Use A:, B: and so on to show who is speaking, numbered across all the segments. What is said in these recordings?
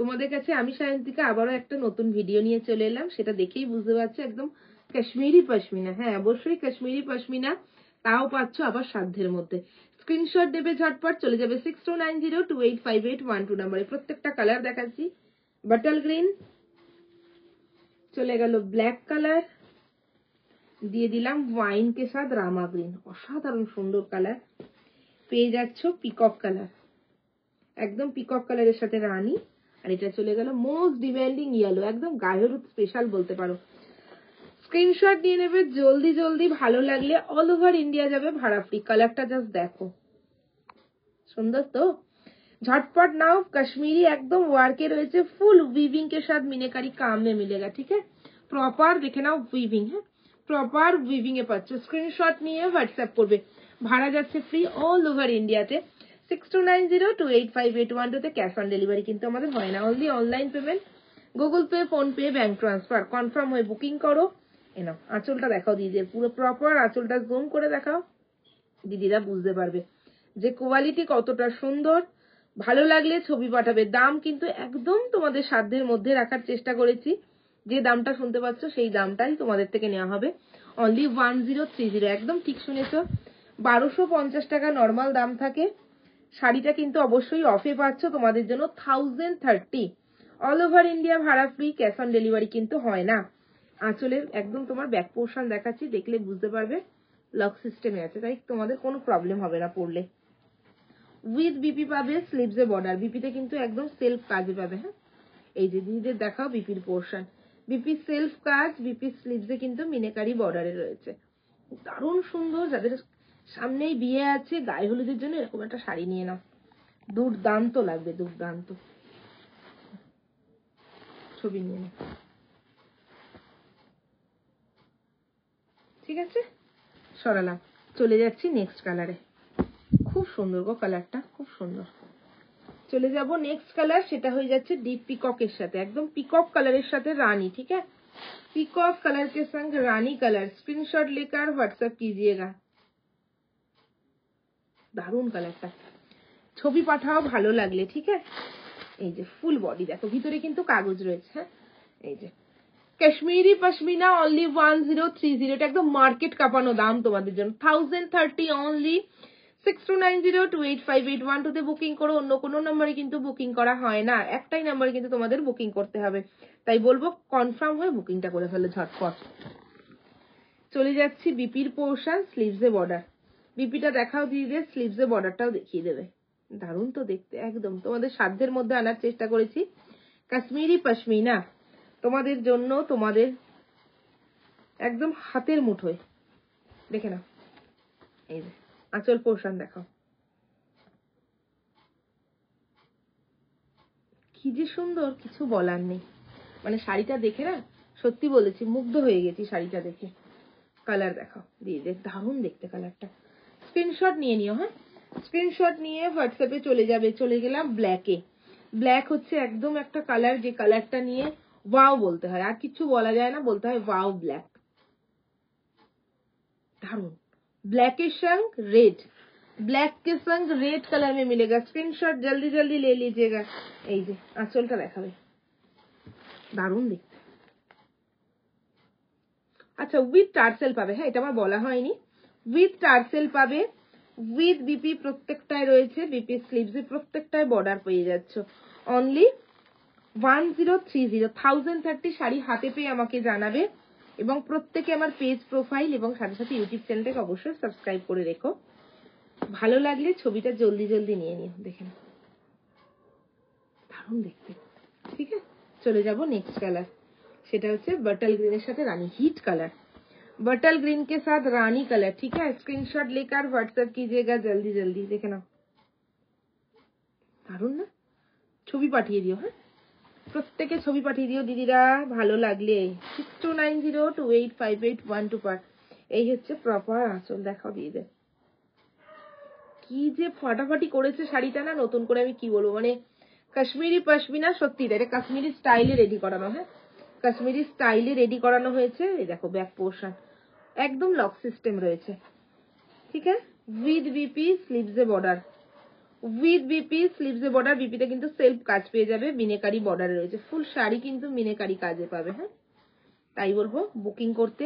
A: তোমাদের কাছে আমি সায়ন্তিকা আবারও একটা নতুন ভিডিও নিয়ে চলে এলাম, সেটা দেখেই বুঝতে পারছো একদম কাশ্মীরি পশমিনা। হ্যাঁ অবশ্যই কাশ্মীরি পশমিনা, তাও পাচ্ছ আবার সাধ্যের মধ্যে। স্ক্রিনশট দেবে ঝটপট, চলে যাবে 6290285812 নম্বরে। প্রত্যেকটা কালার দেখাচ্ছি। বাটল গ্রিন, চলে গেল ব্ল্যাক কালার, দিয়ে দিলাম ওয়াইন কে সাথ রামা গ্রিন, অসাধারণ সুন্দর কালার। পেয়ে যাচ্ছ পিকক কালার, একদম পিকক কালারের সাথে রানী। আর এটা চলে গেল মোস্ট ডিমান্ডিং ইয়েলো, একদম গায়ে হলুদ স্পেশাল বলতে পারো। স্ক্রিনশট নিয়ে নেবে জলদি জলদি, ভালো লাগলে অল ওভার ইন্ডিয়া যাবে ভাড়া ফ্রি। কালারটা জাস্ট দেখো, সুন্দর তো, झटपट नाउ। कश्मीरी एकदम वर्के रही, फुल वीविंग के साथ मीनाकारी काम में मिलेगा, ठीक है। प्रॉपर देखे नाओ वीविंग है, प्रॉपर वीविंग ए पाচ্ছ। स्क्रीनशॉट নিয়ে হোয়াটসঅ্যাপ করবে, ভাড়া যাচ্ছে ফ্রি অল ওভার ইন্ডিয়াতে। 6290285812 তে ক্যাশ অন ডেলিভারি কিন্তু আমাদের হয় না, only online payment, Google pay, phone pay, bank transfer. Confirm হয়ে বুকিং করো। এনাও আঁচলটা দেখাও দিদিদের, পুরো প্রপার আঁচলটা জুম করে দেখাও, দিদিরা বুঝতে পারবে যে কোয়ালিটি কতটা সুন্দর। ভালো লাগলে ছবি পাঠাবে। দাম কিন্তু একদম তোমাদের সাধ্যের মধ্যে রাখার চেষ্টা করেছি, যে দামটা শুনতে পাচ্ছ সেই দামটাই তোমাদের থেকে নেওয়া হবে, অনলি 1030। একদম ঠিক শুনেছো, 1250 টাকা নর্মাল দাম থাকে। শাড়িটা কিন্তু অবশ্যই অফে পাচ্ছ তোমাদের জন্য 1030, অল ওভার ইন্ডিয়া ভাড়া ফ্রি, ক্যাশ অন ডেলিভারি কিন্তু হয় না। আঁচলের একদম তোমার ব্যাক পোর্শন দেখাচ্ছি, দেখলে বুঝতে পারবে লক সিস্টেমে আছে, তাই তোমাদের কোনো প্রবলেম হবে না পরলে। উইথ বিপি পাবে, স্লিভসে বর্ডার, বিপিতে কিন্তু একদম সেলফ কাজে পাবে। হ্যাঁ এই যে দিদিদের দেখাও বিপির পোর্শন, বিপি সেলফ কাজ, বিপি স্লিভসে কিন্তু মিনাকারি বর্ডারে রয়েছে, দারুণ সুন্দর। যাদের সামনেই বিয়ে আছে, গায়ে হলুদের জন্য এরকম একটা শাড়ি নিয়ে নাও, দুর্দান্ত লাগবে, দুর্দান্ত। ছবি নিয়ে নাও, ঠিক আছে। সরালাম, চলে যাচ্ছি নেক্সট কালারে। খুব সুন্দর গো কালারটা, খুব সুন্দর। চলে যাব নেক্সট কালার, সেটা হয়ে যাচ্ছে ডিপ পিককের সাথে, একদম পিকক কালারের সাথে রানী, ठीक है। पिकॉक कलर के संग रानी कलर, स्क्रीनशॉट लेकर व्हाट्सएप कीजिएगा। দারুন কালারটা, ছবি পাঠাও ভালো লাগলে, ঠিক আছে। এই যে ফুল বডি দেখো, ভিতরে কিন্তু কাগজ রয়েছে। হ্যাঁ এই যে কাশ্মীরি পশমিনা অনলি 1030, এটা একদম মার্কেট কাঁপানো দাম তোমাদের জন্য, 1030 অনলি। 6290285812 তে বুকিং করো, অন্য কোনো নম্বরে কিন্তু বুকিং করা হয় না, একটাই নম্বরে কিন্তু তোমাদের বুকিং করতে হবে, তাই বলবো কনফার্ম হয়ে বুকিংটা করে ফেলো ঝটপট। চলে যাচ্ছি বিপির পোর্শন, স্লিভসে বর্ডার। বিপিটা দেখাও দিদি, স্লিভসে বর্ডারটাও দেখিয়ে দেবে, দারুণ তো দেখতে, একদম তোমাদের সাধ্যের মধ্যে আনার চেষ্টা করেছি। কাশ্মীরি পশমিনা তোমাদের জন্য, তোমাদের একদম হাতের মুঠোয়, দেখে নাও। এই যে আঁচল পোর্শন দেখাও, কি যে সুন্দর, কিছু বলার নেই। মানে শাড়িটা দেখে না, সত্যি বলেছি মুগ্ধ হয়ে গেছি শাড়িটা দেখে। কালার দেখাও দিদি, দারুণ দেখতে কালারটা। স্ক্রিনশট নিয়ে নিও। হ্যাঁ স্ক্রিনশট নিয়ে হোয়াটসঅ্যাপে চলে যাবে। চলে গেলাম ব্ল্যাকে। ব্ল্যাক হচ্ছে একদম একটা কালার, যে কালারটা নিয়ে ওয়াও বলতে হয়, আর কিছু বলা যায় না, বলতে হয় ওয়াও ব্ল্যাক, दारुण। ब्लैक के संग रेड, ब्लैक के संग रेड कलर में मिलेगा। स्क्रीनशॉट जल्दी जल्दी ले लीजिएगा। এই যে আঁচলটা দেখাবে, দারুণ দেখতে। আচ্ছা উইথ টার্সেল পাবে, হ্যাঁ এটা আমার বলা হয়নি, উইথ টার্সেল পাবে, উইথ বিপি প্রত্যেকটায় রয়েছে, বিপি স্লিভসে প্রত্যেকটায় বর্ডার পেয়ে যাচ্ছ। অনলি 1030, 1030 শাড়ি হাতে পেয়ে আমাকে জানাবে, এবং প্রত্যেকে আমার পেজ প্রোফাইল এবং সাথে সাথে ইউটিউব চ্যানেলটাকে অবশ্যই সাবস্ক্রাইব করে রেখো। ভালো লাগলে ছবিটা জলদি জলদি নিয়ে নিও, দেখে নাও, দারুণ দেখতে, ঠিক আছে। চলে যাব নেক্সট কালার, সেটা হচ্ছে बटल ग्रीन সাথে রানী, হিট কালার, बटल ग्रीन के साथ रानी कलर, ठीक है। स्क्रीनशॉट लेकर व्हाट्सएप कीजिएगा जल्दी जल्दी, দেখে নাও, দারুণ না। ছবি পাঠিয়ে দিও, হ্যাঁ প্রত্যেকে ছবি পাঠিয়ে দিও দিদিরা, ভালো লাগলে। 6290285812 पर। এই হচ্ছে প্রপার আঁচল, দেখাও দিদিদের, কি যে ফাটাফাটি করেছে শাড়িটা না, নতুন করে আমি কি বলবো, মানে কাশ্মীরি পশমিনা, সত্যি এটা কাশ্মীরি স্টাইলে রেডি করানো। হ্যাঁ কাশ্মীরি স্টাইলে রেডি করানো হয়েছে। এই দেখো ব্যাক পোর্শন একদম লক সিস্টেম রয়েছে, ঠিক আছে। উইথ বিপি স্লিভসে বর্ডার, উইথ বিপি, স্লিভসে বর্ডার, বিপিতে কিন্তু সেলফ কাজ পেয়ে যাবে, মিনেকারি বর্ডারে রয়েছে, ফুল শাড়ি কিন্তু মিনেকারি কাজে পাবে। হ্যাঁ, তাই বলবো বুকিং করতে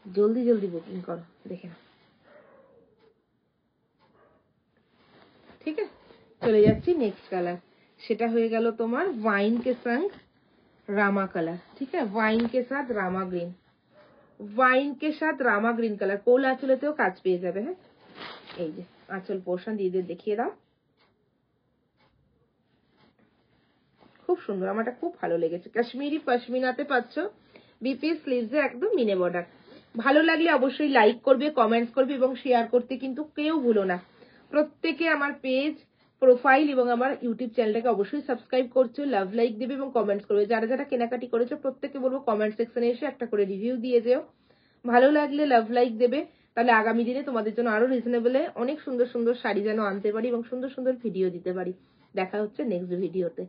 A: জলদি জলদি বুকিং করো, দেখে নাও। ঠিক আছে, চলে যাচ্ছি নেক্সট কালার, সেটা হয়ে গেল তোমার ওয়াইন কে সঙ্গ রামা কালার। ঠিক আছে, ওয়াইন কে সাথ রামা গ্রিন, ওয়াইন কে সাথ রামা গ্রিন কালার, কোল আঁচলেতেও কাজ পেয়ে যাবে। হ্যাঁ, এই যে আঁচল পোর্শন দিদিদের দেখিয়ে দাও, খুব সুন্দর, আমারটা খুব ভালো লেগেছে। কাশ্মীরি পশমিনাতে পাচ্ছ, বিপি স্লিভসে একদম মিনে বর্ডার। ভালো লাগলে অবশ্যই লাইক করবে, কমেন্টস করবে এবং শেয়ার করতে কিন্তু কেউ ভুলো না। প্রত্যেকে আমার পেজ, প্রোফাইল এবং আমার ইউটিউব চ্যানেলটাকে অবশ্যই সাবস্ক্রাইব করছো, লাভ লাইক দেবে এবং কমেন্টস করবে। যারা যারা কেনাকাটি করেছো প্রত্যেককে বলবো কমেন্ট সেকশনে এসে একটা করে রিভিউ দিয়ে যেও। ভালো লাগলে লাভ লাইক দেবে, তাহলে আগামী দিনে তোমাদের জন্য আরো রিজনেবলে অনেক সুন্দর সুন্দর শাড়ি যেন আনতে পারি এবং সুন্দর সুন্দর ভিডিও দিতে পারি। দেখা হচ্ছে নেক্সট ভিডিওতে।